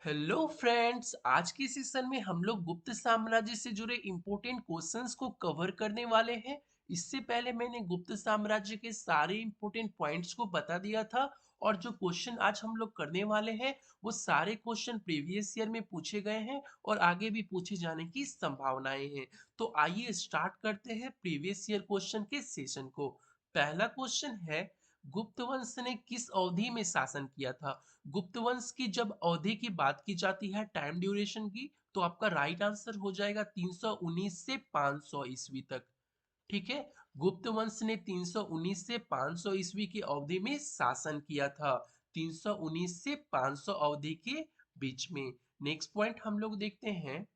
Hello friends, आज के session में हम लोग गुप्त साम्राज्य से जुड़े इंपॉर्टेंट क्वेश्चंस को कवर करने वाले हैं। इससे पहले मैंने गुप्त साम्राज्य के सारे इंपॉर्टेंट पॉइंट्स को बता दिया था। और जो क्वेश्चन आज हम लोग करने वाले हैं वो सारे क्वेश्चन प्रीवियस ईयर में पूछे गए हैं और आगे भी पूछे जाने की संभावनाएं हैं। तो आइए स्टार्ट करते हैं प्रीवियस ईयर क्वेश्चन के सेशन को। पहला क्वेश्चन है, गुप्त वंश ने किस अवधि में शासन किया था? गुप्त वंश की जब अवधि की बात की जाती है, टाइम ड्यूरेशन की, तो आपका राइट आंसर हो जाएगा 319 से 500 ईस्वी तक। ठीक है। गुप्त वंश ने 319 से 500 ईस्वी की अवधि में शासन किया था। 319 से 500 अवधि के बीच में। नेक्स्ट पॉइंट हम लोग देखते हैं,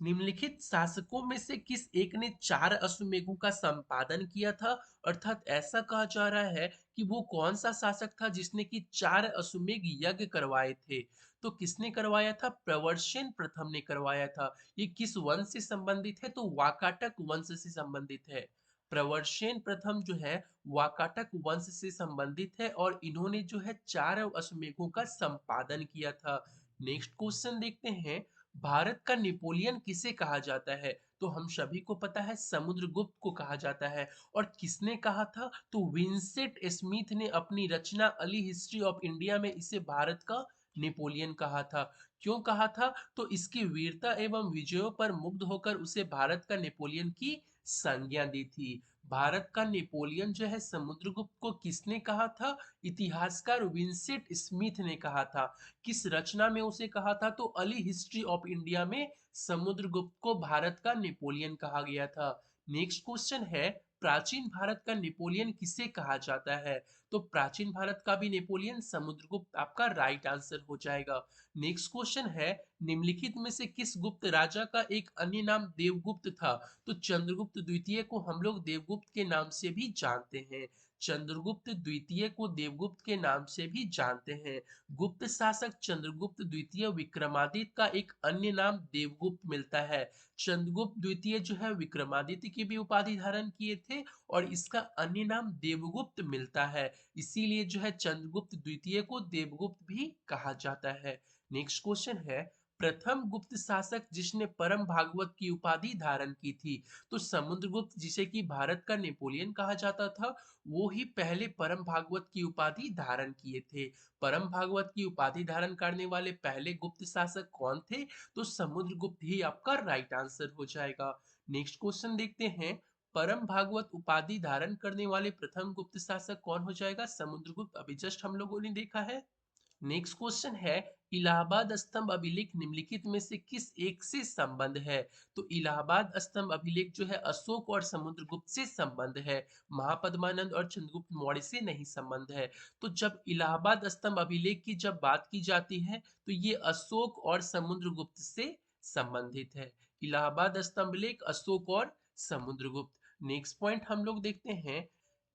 निम्नलिखित शासकों में से किस एक ने 4 अश्वमेधों का संपादन किया था? अर्थात ऐसा कहा जा रहा है कि वो कौन सा शासक था जिसने कि 4 अश्वमेध यज्ञ करवाए थे? तो किसने करवाया था? प्रवरसेन प्रथम ने करवाया था। ये किस वंश से संबंधित है? तो वाकाटक वंश से संबंधित है। प्रवरसेन प्रथम जो है वाकाटक वंश से संबंधित है और इन्होंने जो है 4 अश्वमेधों का संपादन किया था। नेक्स्ट क्वेश्चन देखते हैं, भारत का नेपोलियन किसे कहा जाता है? तो हम सभी को पता है समुद्रगुप्त को कहा जाता है। और किसने कहा था? तो विंसेंट स्मिथ ने अपनी रचना अली हिस्ट्री ऑफ इंडिया में इसे भारत का नेपोलियन कहा था। क्यों कहा था? तो इसकी वीरता एवं विजयों पर मुग्ध होकर उसे भारत का नेपोलियन की संज्ञा दी थी। भारत का नेपोलियन जो है समुद्रगुप्त को किसने कहा था? इतिहासकार विंसेंट स्मिथ ने कहा था। किस रचना में उसे कहा था? तो अली हिस्ट्री ऑफ इंडिया में समुद्रगुप्त को भारत का नेपोलियन कहा गया था। नेक्स्ट क्वेश्चन है, प्राचीन भारत का नेपोलियन किसे कहा जाता है? तो प्राचीन भारत का भी नेपोलियन समुद्रगुप्त आपका राइट आंसर हो जाएगा। नेक्स्ट क्वेश्चन है, निम्नलिखित में से किस गुप्त राजा का एक अन्य नाम देवगुप्त था? तो चंद्रगुप्त द्वितीय को हम लोग देवगुप्त के नाम से भी जानते हैं। चंद्रगुप्त द्वितीय को देवगुप्त के नाम से भी जानते हैं। गुप्त शासक चंद्रगुप्त द्वितीय विक्रमादित्य का एक अन्य नाम देवगुप्त मिलता है। चंद्रगुप्त द्वितीय जो है विक्रमादित्य की भी उपाधि धारण किए थे और इसका अन्य नाम देवगुप्त मिलता है। इसीलिए जो है चंद्रगुप्त द्वितीय को देवगुप्त भी कहा जाता है। नेक्स्ट क्वेश्चन है, प्रथम गुप्त शासक जिसने परम भागवत की उपाधि धारण की थी? तो समुद्रगुप्त जिसे कि भारत का नेपोलियन कहा जाता था, वो ही पहले परम भागवत की उपाधि धारण किए थे। परम भागवत की उपाधि धारण करने वाले पहले गुप्त शासक कौन थे? तो समुद्रगुप्त ही आपका राइट आंसर हो जाएगा। नेक्स्ट क्वेश्चन देखते हैं, परम भागवत उपाधि धारण करने वाले प्रथम गुप्त शासक कौन हो जाएगा? समुद्रगुप्त। अभी जस्ट हम लोगों ने देखा है। नेक्स्ट क्वेश्चन है, इलाहाबाद स्तंभ अभिलेख निम्नलिखित में से किस एक से संबंध है? तो इलाहाबाद स्तंभ अभिलेख जो है अशोक और समुद्रगुप्त से संबंध है। महापद्मानंद और चंद्रगुप्त मौर्य से नहीं संबंध है। तो जब इलाहाबाद स्तंभ अभिलेख की जब बात की जाती है तो ये अशोक और समुद्रगुप्त से संबंधित है। इलाहाबाद स्तंभ लेख अशोक और समुद्रगुप्त। नेक्स्ट पॉइंट हम लोग देखते हैं,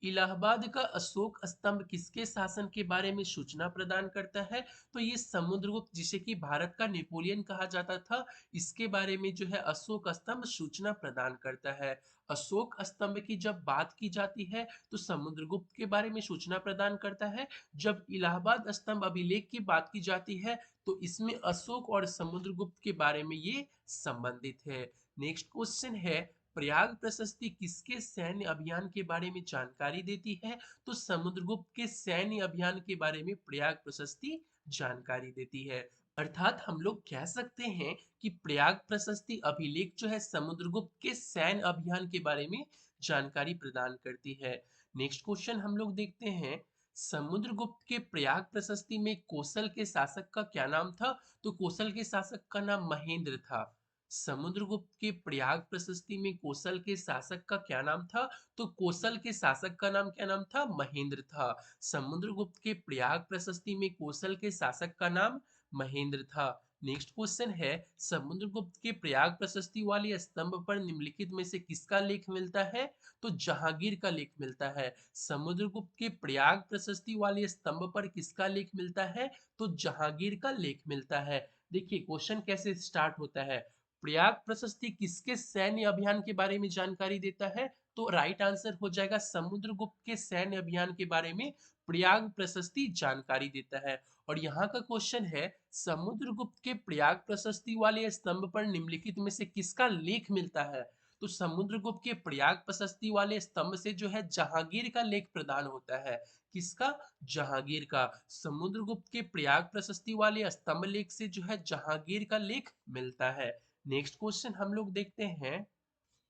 इलाहाबाद का अशोक स्तंभ किसके शासन के बारे में सूचना प्रदान करता है? तो ये समुद्रगुप्त जिसे कि भारत का नेपोलियन कहा जाता था, इसके बारे में जो है अशोक स्तंभ सूचना प्रदान करता है। अशोक स्तंभ की जब बात की जाती है तो समुद्रगुप्त के बारे में सूचना प्रदान करता है। जब इलाहाबाद स्तंभ अभिलेख की बात की जाती है तो इसमें अशोक और समुद्रगुप्त के बारे में ये संबंधित है। नेक्स्ट क्वेश्चन है, प्रयाग प्रशस्ति किसके सैन्य अभियान के बारे में जानकारी देती है? तो समुद्रगुप्त के सैन्य अभियान के बारे में प्रयाग प्रशस्ति जानकारी देती है। अर्थात हम लोग कह सकते हैं कि प्रयाग प्रशस्ति अभिलेख जो है समुद्रगुप्त के सैन्य अभियान के बारे में जानकारी प्रदान करती है। नेक्स्ट क्वेश्चन हम लोग देखते हैं, समुद्रगुप्त के प्रयाग प्रशस्ति में कौशल के शासक का क्या नाम था? तो कौशल के शासक का नाम महेंद्र था। समुद्रगुप्त के प्रयाग प्रशस्ति में कौशल के शासक का क्या नाम था? तो कौशल के शासक का नाम क्या नाम था? महेंद्र था। समुद्रगुप्त के प्रयाग प्रशस्ति में कौशल के शासक का नाम महेंद्र था। नेक्स्ट क्वेश्चन है, समुद्रगुप्त के प्रयाग प्रशस्ति वाले स्तंभ पर निम्नलिखित में से किसका लेख मिलता है? तो जहांगीर का लेख मिलता है। समुद्रगुप्त के प्रयाग प्रशस्ति वाले स्तंभ पर किसका लेख मिलता है? तो जहांगीर का लेख मिलता है। देखिए क्वेश्चन कैसे स्टार्ट होता है, प्रयाग प्रशस्ति किसके सैन्य अभियान के बारे में जानकारी देता है? तो राइट आंसर हो जाएगा समुद्रगुप्त के सैन्य अभियान के बारे में प्रयाग प्रशस्ति जानकारी देता है। और यहाँ का क्वेश्चन है समुद्रगुप्त के प्रयाग प्रशस्ति वाले स्तंभ पर निम्नलिखित में से किसका लेख मिलता है। तो समुद्रगुप्त के प्रयाग प्रशस्ति वाले स्तंभ से जो है जहांगीर का लेख प्रदान होता है। किसका? जहांगीर का। समुद्रगुप्त के प्रयाग प्रशस्ति वाले स्तंभ लेख से जो है जहांगीर का लेख मिलता है। नेक्स्ट क्वेश्चन हम लोग देखते हैं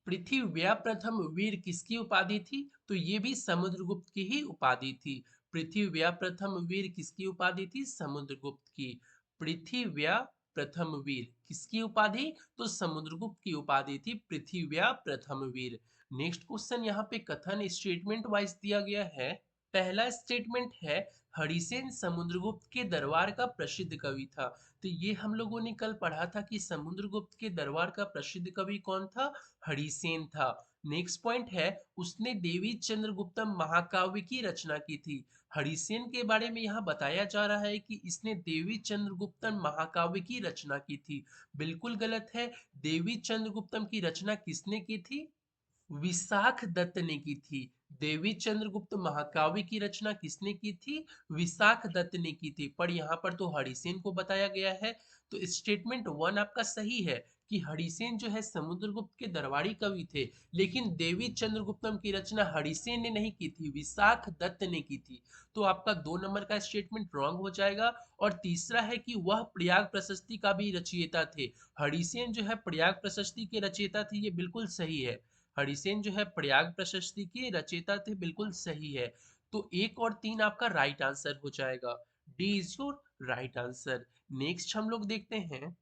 पृथ्वी प्रथम वीर किसकी उपाधि थी। तो ये भी समुद्रगुप्त की ही उपाधि थी। पृथ्वी प्रथम वीर किसकी उपाधि थी? समुद्रगुप्त की। पृथ्वी प्रथम वीर किसकी उपाधि? तो समुद्रगुप्त की उपाधि थी पृथ्वी प्रथम वीर। नेक्स्ट क्वेश्चन यहाँ पे कथन स्टेटमेंट वाइज दिया गया है। पहला स्टेटमेंट है हरिसेन समुद्रगुप्त के दरबार का प्रसिद्ध कवि था। तो ये हम लोगों ने कल पढ़ा था कि समुद्रगुप्त के दरबार का प्रसिद्ध कवि कौन था? हरिसेन था। नेक्स्ट पॉइंट है उसने देवी चंद्रगुप्तम महाकाव्य की रचना की थी। हरिसेन के बारे में यहाँ बताया जा रहा है कि इसने देवी चंद्रगुप्तम महाकाव्य की रचना की थी। बिल्कुल गलत है। देवी चंद्रगुप्तम की रचना किसने की थी? विशाख दत्त ने की थी। देवी चंद्रगुप्त महाकाव्य की रचना किसने की थी? विशाख दत्त ने की थी। पर यहाँ पर तो हरिसेन को बताया गया है। तो स्टेटमेंट वन आपका सही है कि हरिसेन जो है समुद्रगुप्त के दरबारी कवि थे, लेकिन देवी चंद्रगुप्तम की रचना हरिसेन ने नहीं की थी, विशाख दत्त ने की थी। तो आपका 2 नंबर का स्टेटमेंट रॉन्ग हो जाएगा। और तीसरा है कि वह प्रयाग प्रशस्ति का भी रचयिता थे। हरिसेन जो है प्रयाग प्रशस्ति के रचयिता थे, ये बिल्कुल सही है। हरिसेन जो है प्रयाग प्रशस्ति के रचयिता थे, बिल्कुल सही है। तो 1 और 3 आपका राइट आंसर हो जाएगा। D is your right answer. Next हम लोग देखते हैं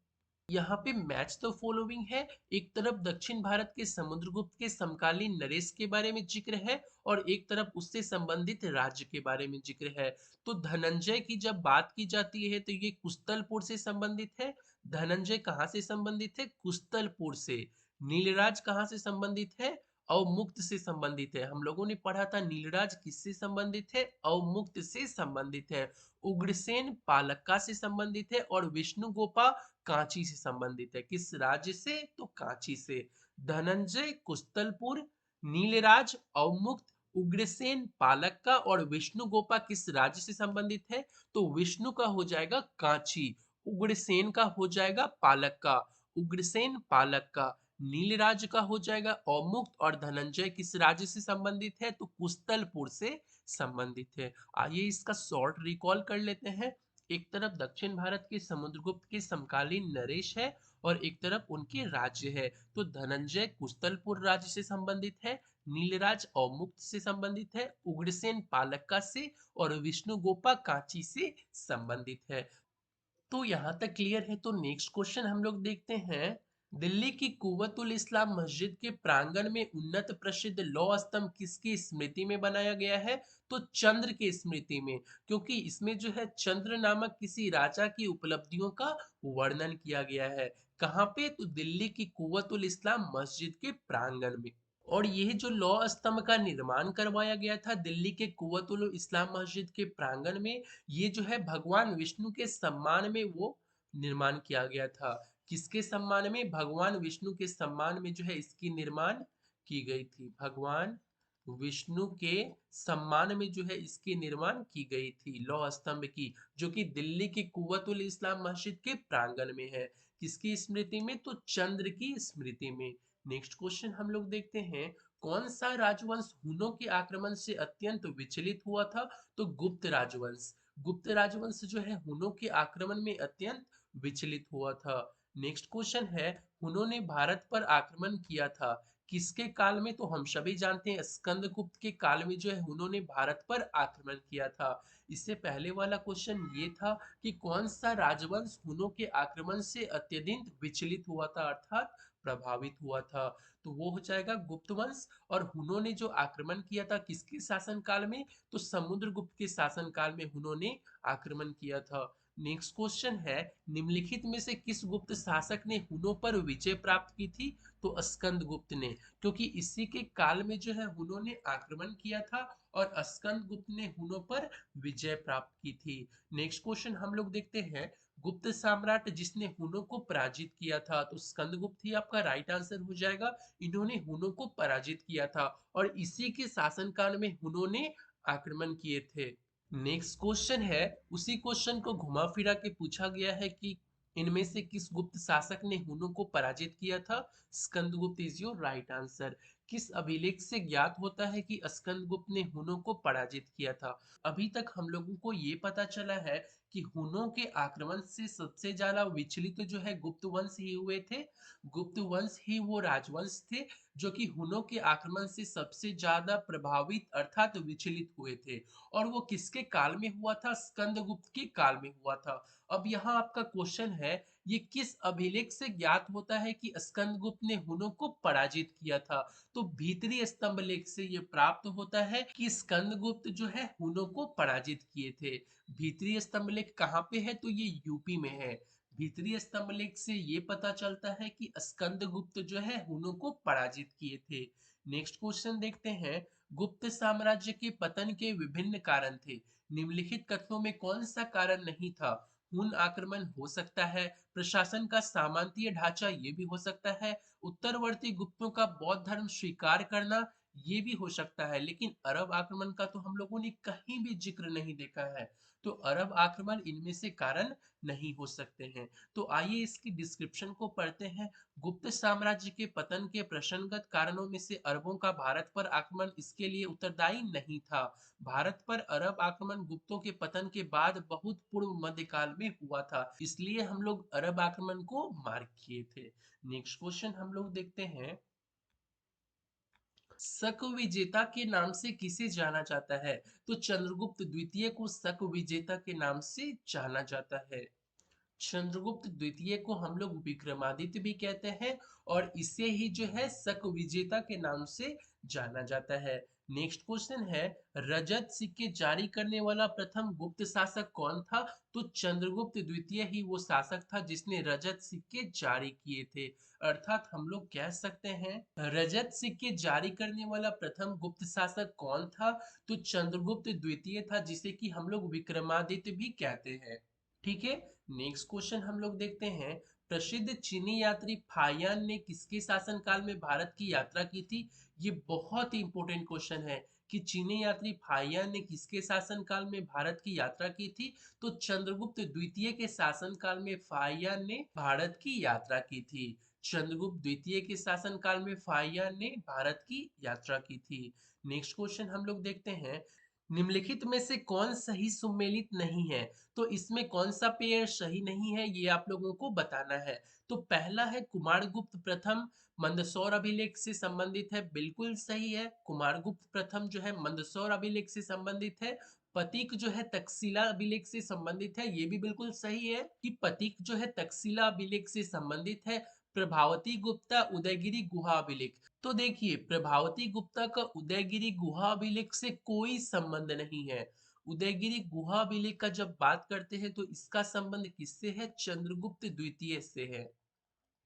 यहाँ पे मैच द फॉलोइंग है। एक तरफ दक्षिण भारत के समुद्रगुप्त के समकालीन नरेश के बारे में जिक्र है और एक तरफ उससे संबंधित राज्य के बारे में जिक्र है। तो धनंजय की जब बात की जाती है तो ये कुस्तलपुर से संबंधित है। धनंजय कहाँ से संबंधित है? कुस्तलपुर से। नीलराज कहाँ से संबंधित है? अवमुक्त से संबंधित है। हम लोगों ने पढ़ा था नीलराज किससे संबंधित है? अवमुक्त से संबंधित है। उग्रसेन पालक्का से संबंधित है और विष्णु गोपा कांची से संबंधित है। किस राज्य से? तो कांची से। धनंजय कुस्तलपुर, नीलराज अवमुक्त, उग्रसेन पालक्का और विष्णु गोपा किस राज्य से संबंधित है? तो विष्णु का हो जाएगा कांची, उग्रसेन का हो जाएगा पालक्का। उग्रसेन पालक्का, नीलराज का हो जाएगा अवमुक्त और धनंजय किस राज्य से संबंधित है? तो कुस्तलपुर से संबंधित है। आइए इसका शॉर्ट रिकॉल कर लेते हैं। एक तरफ दक्षिण भारत के समुद्रगुप्त के समकालीन नरेश है और एक तरफ उनके राज्य है। तो धनंजय कुस्तलपुर राज्य से संबंधित है, नीलराज अवमुक्त से संबंधित है, उग्रसेन पालक्का से और विष्णु गोपा कांची से संबंधित है। तो यहाँ तक क्लियर है। तो नेक्स्ट क्वेश्चन हम लोग देखते हैं। दिल्ली की कुव्वतुल इस्लाम मस्जिद के प्रांगण में उन्नत प्रसिद्ध लौह स्तंभ किसकी स्मृति में बनाया गया है? तो चंद्र की स्मृति में, क्योंकि इसमें जो है चंद्र नामक किसी राजा की उपलब्धियों का वर्णन किया गया है। कहाँ पे? तो दिल्ली की कुव्वतुल इस्लाम मस्जिद के प्रांगण में। और यह जो लौह स्तंभ का निर्माण करवाया गया था दिल्ली के कुव्वतुल इस्लाम मस्जिद के प्रांगण में, ये जो है भगवान विष्णु के सम्मान में वो निर्माण किया गया था। किसके सम्मान में? भगवान विष्णु के सम्मान में जो है इसकी निर्माण की गई थी। भगवान विष्णु के सम्मान में जो है इसकी निर्माण की गई थी लौह स्तंभ की, जो कि दिल्ली की कुव्वतुल इस्लाम मस्जिद के प्रांगण में है। किसकी स्मृति में? तो चंद्र की स्मृति में। नेक्स्ट क्वेश्चन हम लोग देखते हैं। कौन सा राजवंश हुनों के आक्रमण से अत्यंत विचलित हुआ था? तो गुप्त राजवंश। गुप्त राजवंश जो है हुनों के आक्रमण में अत्यंत विचलित हुआ था। नेक्स्ट क्वेश्चन है हुनों ने भारत पर आक्रमण किया था किसके काल में? तो हम सभी जानते हैं स्कंदगुप्त के काल में जो है उन्होंने भारत पर आक्रमण किया था। इससे पहले वाला क्वेश्चन ये था कि कौन सा राजवंश हुनों के आक्रमण से अत्यधिक विचलित हुआ था अर्थात प्रभावित हुआ था। तो वो हो जाएगा गुप्त वंश। और हुनों ने जो आक्रमण किया था किसके शासन काल में? तो समुद्रगुप्त के शासन काल में हुनों ने आक्रमण किया था। नेक्स्ट क्वेश्चन है निम्नलिखित में से किस गुप्त शासक ने हुनों पर विजय प्राप्त की थी? तो स्कंदगुप्त ने, क्योंकि इसी के काल में जो है हुनों ने आक्रमण किया था और स्कंदगुप्त ने हुनों पर विजय प्राप्त की थी। नेक्स्ट क्वेश्चन हम लोग देखते हैं। गुप्त सम्राट जिसने हुनों को पराजित किया था, तो स्कंदगुप्त ही आपका राइट आंसर हो जाएगा। इन्होंने हुनों को पराजित किया था और इसी के शासनकाल में हुनों ने आक्रमण किए थे। नेक्स्ट क्वेश्चन है, उसी क्वेश्चन को घुमा फिरा के पूछा गया है कि इनमें से किस गुप्त शासक ने हुनों को पराजित किया था। Skandagupta is your right answer. किस अभिलेख से ज्ञात होता है कि स्कंदगुप्त ने हुनों को पराजित किया था। अभी तक हम लोगों को ये पता चला है कि हुनों के आक्रमण से सबसे ज्यादा विचलित जो है गुप्त वंश ही हुए थे। गुप्त वंश ही वो राजवंश थे जो कि हुनों के आक्रमण से सबसे ज्यादा प्रभावित अर्थात विचलित हुए थे। और वो किसके काल में हुआ था? स्कंदगुप्त के काल में हुआ था। अब यहाँ आपका क्वेश्चन है, ये किस अभिलेख से ज्ञात होता है कि स्कंदगुप्त ने हुनों को पराजित किया था? तो भीतरी स्तंभ लेख से ये प्राप्त होता है कि स्कंदगुप्त जो है हुनों को पराजित किए थे। भीतरी स्तंभ लेख कहाँ पे है? तो ये यूपी में है। भीतरी स्तंभ लेख से ये पता चलता है कि स्कंदगुप्त जो है हुनों को पराजित किए थे। नेक्स्ट क्वेश्चन देखते हैं, गुप्त साम्राज्य के पतन के विभिन्न कारण थे, निम्नलिखित कथनों में कौन सा कारण नहीं था? हुन आक्रमण हो सकता है, प्रशासन का सामंतीय ढांचा ये भी हो सकता है, उत्तरवर्ती गुप्तों का बौद्ध धर्म स्वीकार करना ये भी हो सकता है, लेकिन अरब आक्रमण का तो हम लोगों ने कहीं भी जिक्र नहीं देखा है। तो अरब आक्रमण इनमें से कारण नहीं हो सकते हैं। तो आइए इसकी डिस्क्रिप्शन को पढ़ते हैं। गुप्त साम्राज्य के पतन के प्रसंगत कारणों में से अरबों का भारत पर आक्रमण इसके लिए उत्तरदायी नहीं था। भारत पर अरब आक्रमण गुप्तों के पतन के बाद बहुत पूर्व मध्यकाल में हुआ था, इसलिए हम लोग अरब आक्रमण को मार्क किए थे। नेक्स्ट क्वेश्चन हम लोग देखते हैं, शक विजेता के नाम से किसे जाना जाता है? तो चंद्रगुप्त द्वितीय को शक विजेता के नाम से जाना जाता है। चंद्रगुप्त द्वितीय को हम लोग विक्रमादित्य भी कहते हैं और इसे ही जो है शक विजेता के नाम से जाना जाता है। नेक्स्ट क्वेश्चन है, रजत सिक्के जारी करने वाला प्रथम गुप्त शासक कौन था? तो चंद्रगुप्त द्वितीय ही वो शासक था जिसने रजत सिक्के जारी किए थे। अर्थात हम लोग कह सकते हैं रजत सिक्के जारी करने वाला प्रथम गुप्त शासक कौन था? तो चंद्रगुप्त द्वितीय था, जिसे कि हम लोग विक्रमादित्य भी कहते हैं। ठीक है। नेक्स्ट क्वेश्चन हम लोग देखते हैं, प्रसिद्ध चीनी यात्री फाहियान ने किसके शासनकाल में भारत की यात्रा की थी? ये बहुत ही इंपॉर्टेंट क्वेश्चन है कि चीनी यात्री फाहियान ने किसके शासनकाल में भारत की यात्रा की थी? तो चंद्रगुप्त द्वितीय के शासनकाल में फाहियान ने भारत की यात्रा की थी। चंद्रगुप्त द्वितीय के शासनकाल में फाहियान ने भारत की यात्रा की थी। नेक्स्ट क्वेश्चन हम लोग देखते हैं, निम्नलिखित में से कौन सही सुमेलित नहीं है? तो इसमें कौन सा पेयर सही नहीं है ये आप लोगों को बताना है। तो पहला है कुमारगुप्त प्रथम मंदसौर अभिलेख से संबंधित है, बिल्कुल सही है। कुमारगुप्त प्रथम जो है मंदसौर अभिलेख से संबंधित है। पतीक जो है तक्षशिला अभिलेख से संबंधित है, ये भी बिल्कुल सही है कि पतीक जो है तक्षशिला अभिलेख से संबंधित है। प्रभावती गुप्ता उदयगिरी गुहा अभिलेख, तो देखिए प्रभावती गुप्ता का उदयगिरी गुहा अभिलेख से कोई संबंध नहीं है। उदयगिरी गुहा अभिलेख का जब बात करते हैं तो इसका संबंध किससे है? चंद्रगुप्त द्वितीय से है।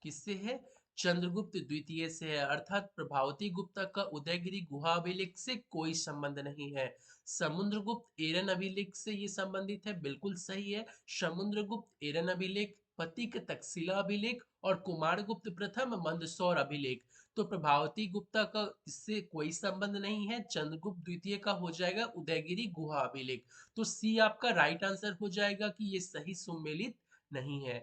किससे है? चंद्रगुप्त द्वितीय से है। अर्थात प्रभावती गुप्ता का उदयगिरी गुहा अभिलेख से कोई संबंध नहीं है। समुद्रगुप्त एरन अभिलेख से ये संबंधित है, बिल्कुल सही है। समुद्रगुप्त एरन अभिलेख, पतिक तक्षशिला अभिलेख और कुमारगुप्त प्रथम मंदसौर अभिलेख। तो प्रभावती गुप्ता का इससे कोई संबंध नहीं है। चंद्रगुप्त द्वितीय का हो जाएगा उदयगिरी गुहा अभिलेख। तो सी आपका राइट आंसर हो जाएगा कि ये सही सुमेलित नहीं है।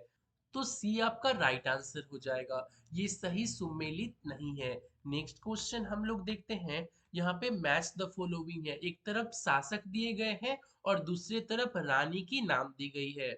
तो सी आपका राइट आंसर हो जाएगा, ये सही सुमेलित नहीं है। नेक्स्ट क्वेश्चन हम लोग देखते हैं, यहाँ पे मैच द फॉलोइंग है। एक तरफ शासक दिए गए हैं और दूसरी तरफ रानी की नाम दी गई है।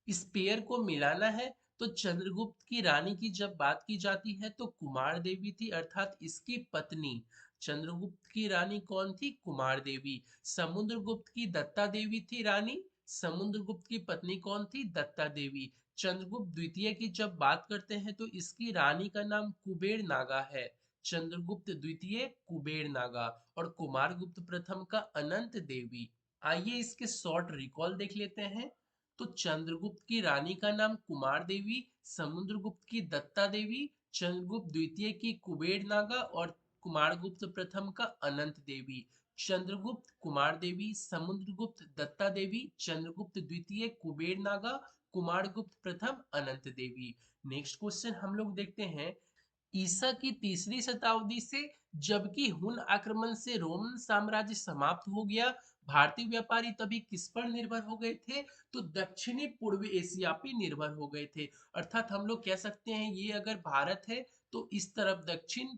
इस पेयर को मिलाना है। तो चंद्रगुप्त की रानी की जब बात की जाती है तो कुमार देवी थी, अर्थात इसकी पत्नी। चंद्रगुप्त की रानी कौन थी? कुमार देवी। समुद्रगुप्त की दत्ता देवी थी रानी। समुद्रगुप्त की पत्नी कौन थी? दत्ता देवी। चंद्रगुप्त द्वितीय की जब बात करते हैं तो इसकी रानी का नाम कुबेर नागा है। चंद्रगुप्त द्वितीय कुबेर नागा और कुमारगुप्त प्रथम का अनंत देवी। आइए इसके शॉर्ट रिकॉल देख लेते हैं। तो चंद्रगुप्त की रानी का नाम कुमार देवी, समुद्रगुप्त की दत्ता देवी, चंद्रगुप्त द्वितीय की कुबेर नागा और कुमारगुप्त प्रथम का अनंत देवी। चंद्रगुप्त कुमार देवी, समुद्रगुप्त दत्ता देवी, चंद्रगुप्त द्वितीय कुबेर नागा, कुमारगुप्त प्रथम, अनंत देवी। नेक्स्ट क्वेश्चन हम लोग देखते हैं, ईसा की तीसरी शताब्दी से जबकि हुन आक्रमण से रोमन साम्राज्य समाप्त हो गया, भारतीय व्यापारी तभी किस पर निर्भर हो गए थे? तो दक्षिणी पूर्वी एशिया पे निर्भर हो गए थे। अर्थात हम लोग कह सकते हैं ये अगर भारत है तो इस तरफ दक्षिण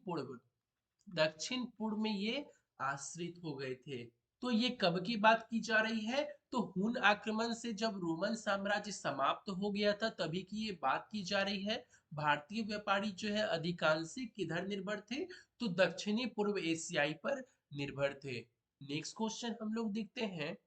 पूर्व में ये आश्रित हो गए थे। तो ये कब की बात की जा रही है? तो हुन आक्रमण से जब रोमन साम्राज्य समाप्त हो गया था तभी की ये बात की जा रही है। भारतीय व्यापारी जो है अधिकांश किधर निर्भर थे? तो दक्षिणी पूर्व एशियाई पर निर्भर थे। नेक्स्ट क्वेश्चन हम लोग देखते हैं,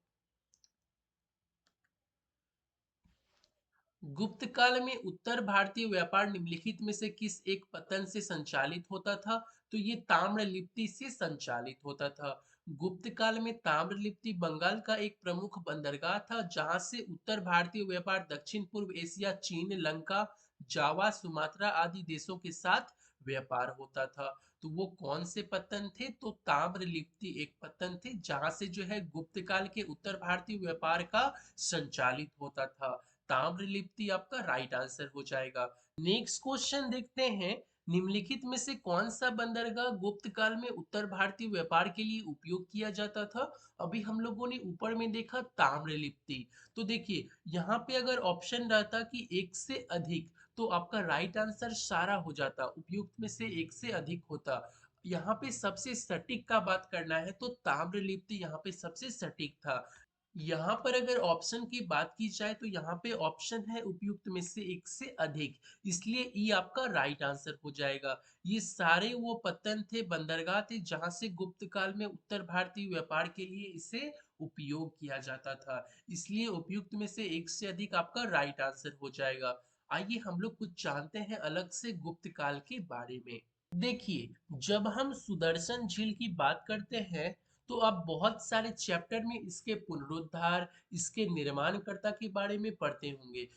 गुप्त काल में उत्तर भारतीय व्यापार निम्नलिखित में से किस एक पतन से संचालित होता था? तो ये ताम्रलिप्ति से संचालित होता था। गुप्त काल में ताम्रलिप्ति बंगाल का एक प्रमुख बंदरगाह था जहां से उत्तर भारतीय व्यापार दक्षिण पूर्व एशिया, चीन, लंका, जावा, सुमात्रा आदि देशों के साथ व्यापार होता था। तो वो कौन से पत्तन थे? तो ताम्रलिप्ति एक पत्तन थे जहां से जो है गुप्त काल के उत्तर भारतीय व्यापार का संचालित होता था। ताम्रलिप्ति आपका राइट आंसर हो जाएगा। नेक्स्ट क्वेश्चन देखते हैं, निम्नलिखित में से कौन सा बंदरगाह गुप्त काल में उत्तर भारतीय व्यापार के लिए उपयोग किया जाता था? अभी हम लोगों ने ऊपर में देखा ताम्रलिप्ति। तो देखिए यहाँ पे अगर ऑप्शन रहता कि एक से अधिक तो आपका राइट आंसर सारा हो जाता, उपयुक्त में से एक से अधिक होता। यहाँ पे सबसे सटीक का बात करना है तो ताम्रलिप्ति यहाँ पे सबसे सटीक था। यहाँ पर अगर ऑप्शन की बात की जाए तो यहाँ पे ऑप्शन है उपयुक्त में से एक से अधिक, इसलिए ई आपका राइट आंसर हो जाएगा। ये सारे वो पत्तन थे, बंदरगाह थे जहां से गुप्त काल में उत्तर भारतीय व्यापार के लिए इसे उपयोग किया जाता था, इसलिए उपयुक्त में से एक से अधिक आपका राइट आंसर हो जाएगा। आइए हम लोग कुछ जानते हैं अलग से गुप्त काल के बारे में। देखिए जब हम सुदर्शन झील की बात करते हैं तो आप बहुत सारे चैप्टर में इसके पुनरुद्धार, इसके निर्माणकर्ता के बारे में पढ़ते होंगे।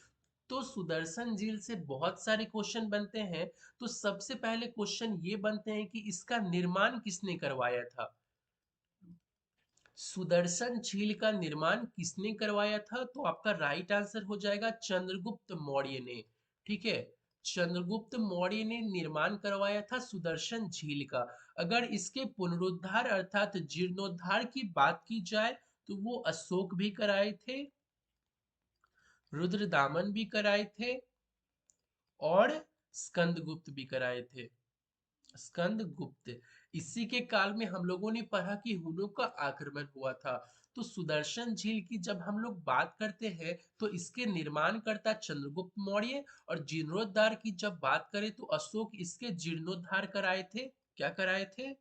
तो सुदर्शन झील से बहुत सारे क्वेश्चन बनते हैं। तो सबसे पहले क्वेश्चन ये बनते हैं कि इसका निर्माण किसने करवाया था? सुदर्शन झील का निर्माण किसने करवाया था? तो आपका राइट आंसर हो जाएगा चंद्रगुप्त मौर्य ने। ठीक है, चंद्रगुप्त मौर्य ने निर्माण करवाया था सुदर्शन झील का। अगर इसके पुनरुद्धार अर्थात जीर्णोद्धार की बात की जाए तो वो अशोक भी कराए थे, रुद्रदामन भी कराए थे और स्कंदगुप्त भी कराए थे। स्कंदगुप्त, इसी के काल में हम लोगों ने पढ़ा कि हुनों का आक्रमण हुआ था। तो सुदर्शन झील की जब हम लोग बात करते हैं तो इसके निर्माणकर्ता चंद्रगुप्त मौर्य, और जीर्णोद्धार की जब बात करें तो अशोक इसके जीर्णोद्धार कराए थे। क्या कराए थे?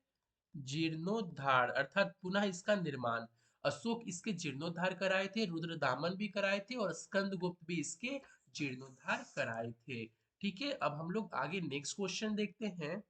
जीर्णोद्धार अर्थात पुनः इसका निर्माण। अशोक इसके जीर्णोद्धार कराए थे, रुद्रदामन भी कराए थे और स्कंदगुप्त भी इसके जीर्णोद्धार कराए थे। ठीक है, अब हम लोग आगे नेक्स्ट क्वेश्चन देखते हैं।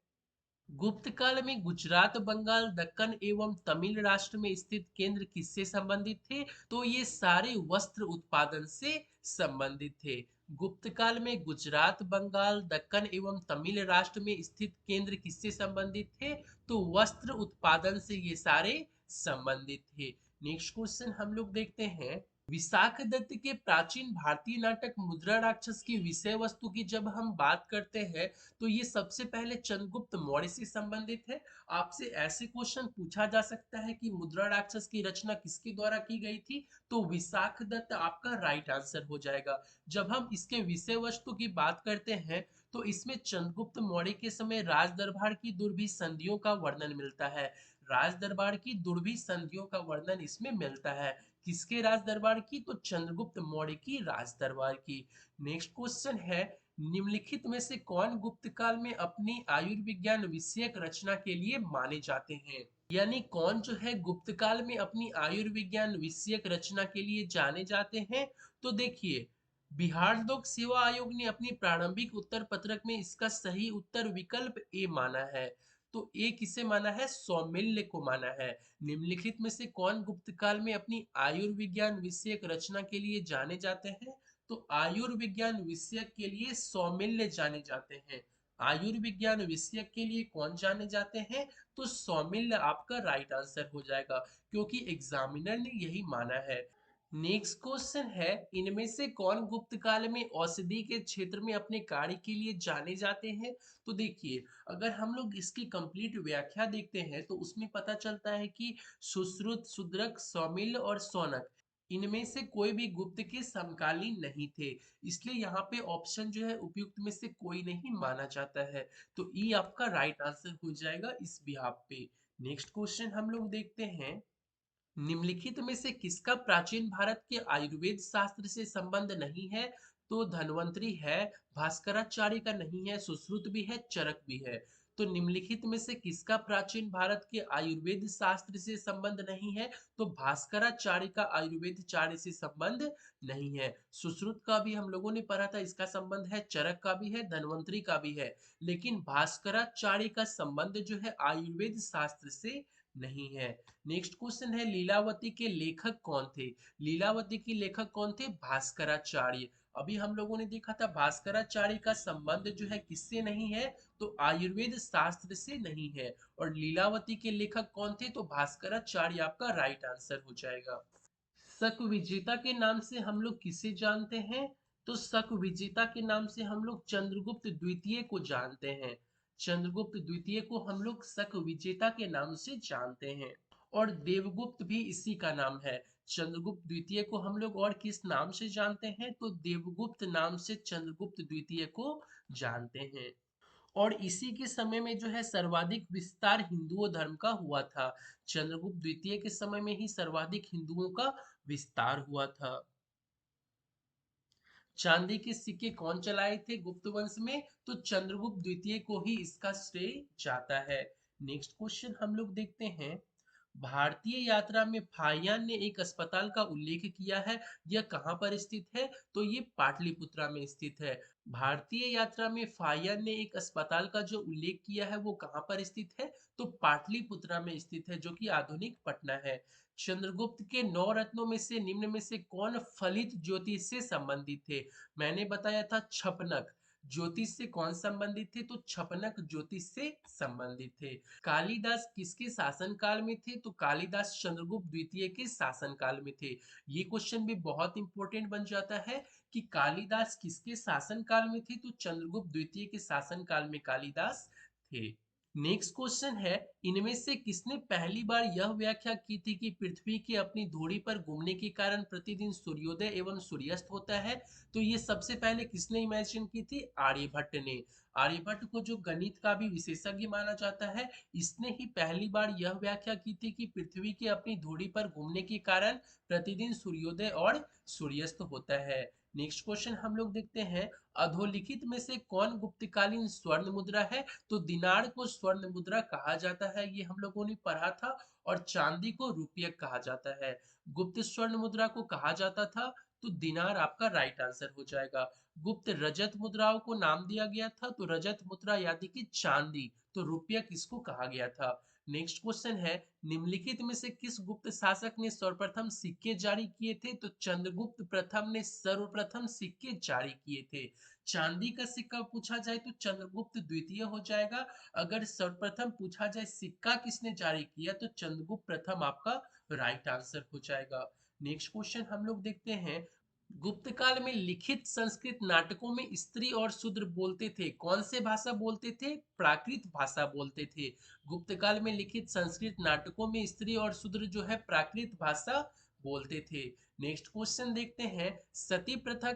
गुप्त काल में गुजरात, बंगाल, दक्कन एवं तमिल राष्ट्र में स्थित केंद्र किससे संबंधित थे? तो ये सारे वस्त्र उत्पादन से संबंधित थे। गुप्त काल में गुजरात, बंगाल, दक्कन एवं तमिल राष्ट्र में स्थित केंद्र किससे संबंधित थे? तो वस्त्र उत्पादन से ये सारे संबंधित थे। नेक्स्ट क्वेश्चन हम लोग देखते हैं, विशाख दत्त के प्राचीन भारतीय नाटक मुद्रा राक्षस की विषय वस्तु की जब हम बात करते हैं तो ये सबसे पहले चंद्रगुप्त मौर्य से संबंधित है। आपसे ऐसे क्वेश्चन पूछा जा सकता है कि मुद्रा राक्षस की रचना किसके द्वारा की गई थी? तो विशाख दत्त आपका राइट आंसर हो जाएगा। जब हम इसके विषय वस्तु की बात करते हैं तो इसमें चंद्रगुप्त मौर्य के समय राज दरबार की दुर्भी संधियों का वर्णन मिलता है। राज दरबार की दुर्भी संधियों का वर्णन इसमें मिलता है। किसके राज दरबार की? तो चंद्रगुप्त मौर्य की राज दरबार की। नेक्स्ट क्वेश्चन है, निम्नलिखित में से कौन गुप्त काल में अपनी आयुर्विज्ञान विषयक रचना के लिए माने जाते हैं? यानी कौन जो है गुप्त काल में अपनी आयुर्विज्ञान विषयक रचना के लिए जाने जाते हैं? तो देखिए बिहार लोक सेवा आयोग ने अपनी प्रारंभिक उत्तर पत्रक में इसका सही उत्तर विकल्प ए माना है। तो ए किसे माना है? सौमिल्य को माना है। निम्नलिखित में से कौन गुप्त काल में अपनी आयुर्विज्ञान विषयक रचना के लिए जाने जाते हैं? तो आयुर्विज्ञान विषयक के लिए सौमिल्य जाने जाते हैं। आयुर्विज्ञान विषयक के लिए कौन जाने जाते हैं? तो सौमिल्य आपका राइट आंसर हो जाएगा, क्योंकि एग्जामिनर ने यही माना है। नेक्स्ट क्वेश्चन है, इनमें से कौन गुप्त काल में औषधि के क्षेत्र में अपने कार्य के लिए जाने जाते हैं? तो देखिए, अगर हम लोग इसकी कंप्लीट व्याख्या देखते हैं तो उसमें पता चलता है कि सुश्रुत, शूद्रक, सौमिल और सौनक, इनमें से कोई भी गुप्त के समकालीन नहीं थे। इसलिए यहाँ पे ऑप्शन जो है उपयुक्त में से कोई नहीं माना जाता है। तो ई आपका राइट आंसर हो जाएगा इस बिहाफ पे। नेक्स्ट क्वेश्चन हम लोग देखते हैं, निम्नलिखित में से किसका प्राचीन भारत के आयुर्वेद शास्त्र से संबंध नहीं है? तो धन्वंतरी है, भास्कराचार्य का नहीं है, सुश्रुत भी है, चरक भी है। तो निम्नलिखित में से किसका प्राचीन भारत के आयुर्वेद शास्त्र से संबंध नहीं है? तो भास्कराचार्य का आयुर्वेद चार्य से संबंध नहीं है। सुश्रुत का भी हम लोगों ने पढ़ा था, इसका संबंध है, चरक का भी है, धन्वंतरी का भी है, लेकिन भास्कराचार्य का संबंध जो है आयुर्वेद शास्त्र से नहीं है। नेक्स्ट क्वेश्चन है, लीलावती के लेखक कौन थे? लीलावती के लेखक कौन थे? भास्कराचार्य। अभी हम लोगों ने देखा था भास्कराचार्य का संबंध जो है किससे नहीं है? तो आयुर्वेद शास्त्र से नहीं है। और लीलावती के लेखक कौन थे? तो भास्कराचार्य आपका राइट आंसर हो जाएगा। शक विजेता के नाम से हम लोग किसे जानते हैं? तो शक विजेता के नाम से हम लोग चंद्रगुप्त द्वितीय को जानते हैं। चंद्रगुप्त द्वितीय को हम लोग शक विजेता के नाम से जानते हैं। और देवगुप्त भी इसी का नाम है। चंद्रगुप्त द्वितीय को हम लोग और किस नाम से जानते हैं? तो देवगुप्त नाम से चंद्रगुप्त द्वितीय को जानते हैं। और इसी के समय में जो है सर्वाधिक विस्तार हिंदुओं धर्म का हुआ था। चंद्रगुप्त द्वितीय के समय में ही सर्वाधिक हिंदुओं का विस्तार हुआ था। चांदी के सिक्के कौन चलाए थे गुप्त वंश में? तो चंद्रगुप्त द्वितीय को ही इसका श्रेय जाता है। नेक्स्ट क्वेश्चन हम लोग देखते हैं, भारतीय यात्रा में फाहियान ने एक अस्पताल का उल्लेख किया है, यह कहाँ पर स्थित है? तो ये पाटलिपुत्रा में स्थित है। भारतीय यात्रा में फाहियान ने एक अस्पताल का जो उल्लेख किया है वो कहाँ पर स्थित है? तो पाटलिपुत्रा में स्थित है, जो कि आधुनिक पटना है। चंद्रगुप्त के 9 रत्नों में से निम्न में से कौन फलित ज्योतिष से संबंधित थे? मैंने बताया था छपनक। ज्योतिष से कौन संबंधित थे? तो छपनक ज्योतिष से संबंधित थे। कालिदास किसके शासन काल में थे? तो कालिदास चंद्रगुप्त द्वितीय के शासन काल में थे। ये क्वेश्चन भी बहुत इंपॉर्टेंट बन जाता है कि कालिदास किसके शासन काल में थे? तो चंद्रगुप्त द्वितीय के शासन काल में कालिदास थे। नेक्स्ट क्वेश्चन है, इनमें से किसने पहली बार यह व्याख्या की थी कि पृथ्वी की अपनी धुरी पर घूमने के कारण प्रतिदिन सूर्योदय एवं सूर्यास्त होता है? तो ये सबसे पहले किसने इमेजिन की थी? आर्यभट्ट ने। आर्यभट्ट को जो गणित का भी विशेषज्ञ माना जाता है, इसने ही पहली बार यह व्याख्या की थी कि पृथ्वी की अपनी धुरी पर घूमने के कारण प्रतिदिन सूर्योदय और सूर्यास्त होता है। नेक्स्ट क्वेश्चन हम लोग देखते हैं, अधोलिखित में से कौन गुप्तकालीन स्वर्ण मुद्रा है? तो दिनार को स्वर्ण मुद्रा कहा जाता है, ये हम लोगों ने पढ़ा था। और चांदी को रुपये कहा जाता है। गुप्त स्वर्ण मुद्रा को कहा जाता था, तो दिनार आपका राइट आंसर हो जाएगा। गुप्त रजत मुद्राओं को नाम दिया गया था, तो रजत मुद्रा यानी कि चांदी, तो रुपया किसको कहा गया था? नेक्स्ट क्वेश्चन है, निम्नलिखित में से किस गुप्त शासक ने सर्वप्रथम सिक्के जारी किए थे? तो चंद्रगुप्त प्रथम ने सर्वप्रथम सिक्के जारी किए थे। चांदी का सिक्का पूछा जाए तो चंद्रगुप्त द्वितीय हो जाएगा। अगर सर्वप्रथम पूछा जाए सिक्का किसने जारी किया, तो चंद्रगुप्त प्रथम आपका राइट आंसर हो जाएगा। नेक्स्ट क्वेश्चन हम लोग देखते हैं, गुप्त काल में लिखित संस्कृत नाटकों में स्त्री और शूद्र बोलते थे, कौन से भाषा बोलते थे? प्राकृत भाषा बोलते थे। गुप्त काल में लिखित संस्कृत नाटकों में स्त्री और शूद्र जो है प्राकृत भाषा बोलते थे। नेक्स्ट क्वेश्चन देखते हैं, सती प्रथा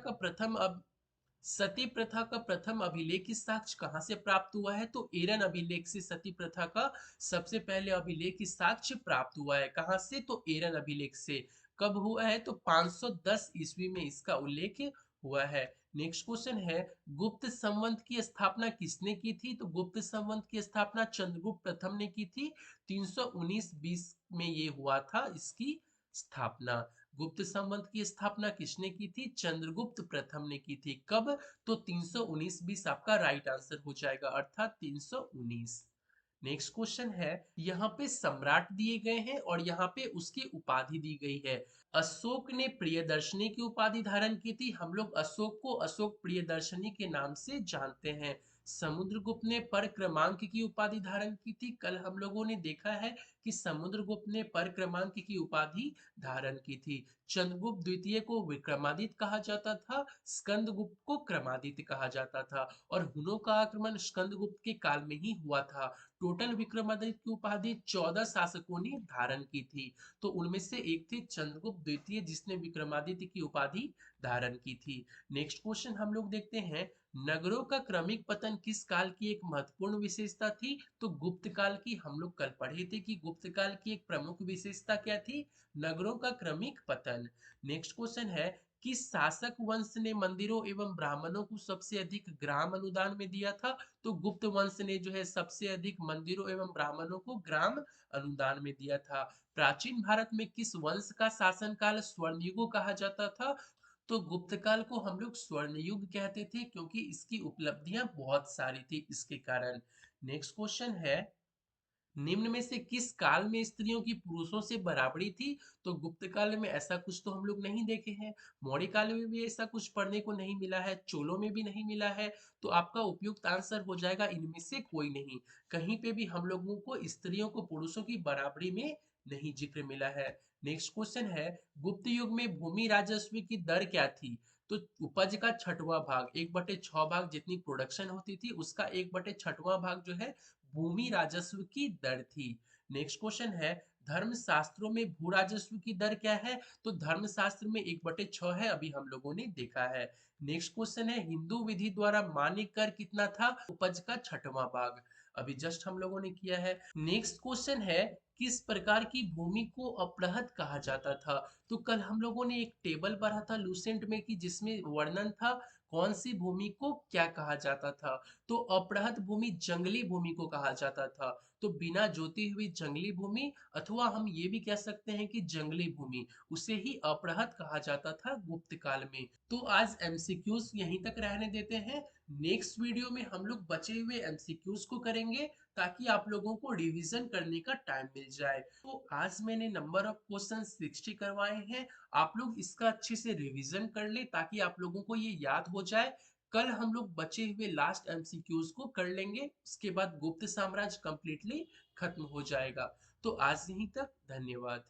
का प्रथम अभिलेख साक्ष्य कहाँ से प्राप्त हुआ है? तो एरन अभिलेख से सती प्रथा का सबसे पहले अभिलेख साक्ष्य प्राप्त हुआ है। कहाँ से? तो एरन अभिलेख से। कब हुआ है? तो 510 ईस्वी में इसका उल्लेख हुआ है। नेक्स्ट क्वेश्चन है, गुप्त संवंत की स्थापना किसने की थी? तो गुप्त संवंत की स्थापना चंद्रगुप्त प्रथम ने की थी। 319 में ये हुआ था इसकी स्थापना। गुप्त संवंत की स्थापना किसने की थी? चंद्रगुप्त प्रथम ने की थी। कब? तो 319 20 आपका राइट आंसर हो जाएगा, अर्थात 319। नेक्स्ट क्वेश्चन है, यहाँ पे सम्राट दिए गए हैं और यहाँ पे उसकी उपाधि दी गई है। अशोक ने प्रियदर्शनी की उपाधि धारण की थी, हम लोग अशोक को अशोक प्रियदर्शनी के नाम से जानते हैं। समुद्रगुप्त ने पर क्रमांक की उपाधि धारण की थी, कल हम लोगों ने देखा है कि समुद्रगुप्त ने परक्रमांक की उपाधि धारण की थी। चंद्रगुप्त द्वितीय को विक्रमादित्य कहा जाता था, स्कंदगुप्त को क्रमादित्य कहा जाता था और हुनों का आक्रमण स्कंदगुप्त के काल में ही हुआ था। टोटल विक्रमादित्य की उपाधि 14 शासकों ने धारण की थी। तो उनमें से एक थे चंद्रगुप्त द्वितीय जिसने विक्रमादित्य की उपाधि धारण की थी। नेक्स्ट क्वेश्चन हम लोग देखते हैं, नगरों का क्रमिक पतन किस काल की एक महत्वपूर्ण विशेषता थी? तो गुप्त काल की। हम लोग कल पढ़े थे कि गुप्त काल की एक प्रमुख विशेषता क्या थी? नगरों का क्रमिक पतन। नेक्स्ट क्वेश्चन है, किस शासक वंश ने मंदिरों एवं ब्राह्मणों को सबसे अधिक ग्राम अनुदान में दिया था? तो गुप्त वंश ने जो है सबसे अधिक मंदिरों एवं ब्राह्मणों को ग्राम अनुदान में दिया था। प्राचीन भारत में किस वंश का शासनकाल स्वर्णयुग कहा जाता था? तो गुप्त काल को हम लोग स्वर्ण युग कहते थे क्योंकि इसकी उपलब्धियां बहुत सारी थी इसके कारण। नेक्स्ट क्वेश्चन है, निम्न में से किस काल में स्त्रियों की पुरुषों से बराबरी थी? तो गुप्त काल में ऐसा कुछ तो हम लोग नहीं देखे हैं, मौर्य काल में भी ऐसा कुछ पढ़ने को नहीं मिला है, चोलों में भी नहीं मिला है। तो आपका उपयुक्त आंसर हो जाएगा इनमें से कोई नहीं। कहीं पे भी हम लोगों को स्त्रियों को पुरुषों की बराबरी में नहीं जिक्र मिला है। नेक्स्ट क्वेश्चन है, गुप्त युग में भूमि राजस्व की दर क्या थी? तो उपज का छठवां भाग, 1/6 भाग जितनी प्रोडक्शन होती थी उसका 1/6वां भाग जो है भूमि राजस्व की दर थी। नेक्स्ट क्वेश्चन है, धर्म शास्त्रों में भू राजस्व की दर क्या है? तो धर्म शास्त्र में 1/6 है, अभी हम लोगों ने देखा है। नेक्स्ट क्वेश्चन है, हिंदू विधि द्वारा मान्य कर कितना था? उपज का छठवां भाग, अभी जस्ट हम लोगों ने किया है। नेक्स्ट क्वेश्चन है, किस प्रकार की भूमि को अपरहत कहा जाता था? तो कल हम लोगों ने एक टेबल पढ़ा था लूसेंट में कि जिसमें वर्णन था कौन सी भूमि को क्या कहा जाता था। तो अपरहत भूमि जंगली भूमि को कहा जाता था। तो बिना जोती हुई जंगली भूमि, अथवा हम ये भी कह सकते हैं कि जंगली भूमि, उसे ही अपरहत कहा जाता था गुप्त काल में। तो आज एमसीक्यूज यहीं तक रहने देते हैं। नेक्स्ट वीडियो में हम लोग बचे हुए एमसीक्यूज को करेंगे ताकि आप लोगों को रिवीजन करने का टाइम मिल जाए। तो आज मैंने नंबर ऑफ क्वेश्चन 60 करवाए हैं, आप लोग इसका अच्छे से रिवीजन कर ले ताकि आप लोगों को ये याद हो जाए। कल हम लोग बचे हुए लास्ट एमसीक्यूज को कर लेंगे, उसके बाद गुप्त साम्राज्य कंप्लीटली खत्म हो जाएगा। तो आज यहीं तक, धन्यवाद।